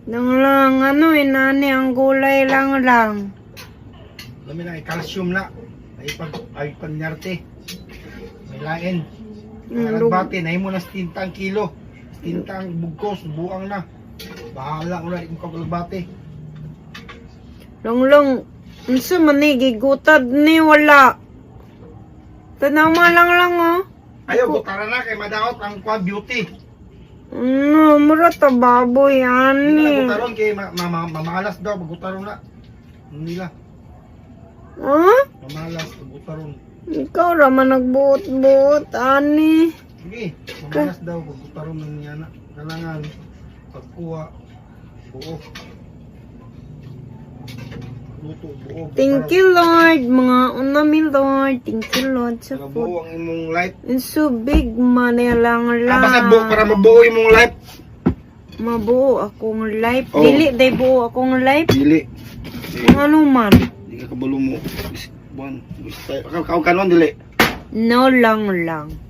Nang lang, inani ang gulay lang. Dami na, calcium na. Ay panyarte. May lain. Nagbati, na mo na stintang kilo. Stintang bugkos, buang na. Bahala ko na, di mo kagbati. Long, unsa man ni gigutad ni wala. Tanaw mo lang oh. Ayaw, butara na kay madaot ang kwa beauty. Mura ta baboy Hindi na ani. butaron kay mamahalas daw, butaron na. Nila, Ha? mamahalas, butaron. Ikaw raman nagbuot-buot ani. Sige, mamahalas daw, butaron ng niya na. Kailangan, pagkuha, buo. Luto, buo. Thank you Lord, mga unami Lord. Thank you Lord sa Para food. buo ang imong life. It's so big money lang. Basta buo, para mabuo imong life. Mabuo akong life. Oh. Dili, day buo akong life. Dili. Ano man. Hindi ka kabalo mo. Buwan. Kanon dili. No lang.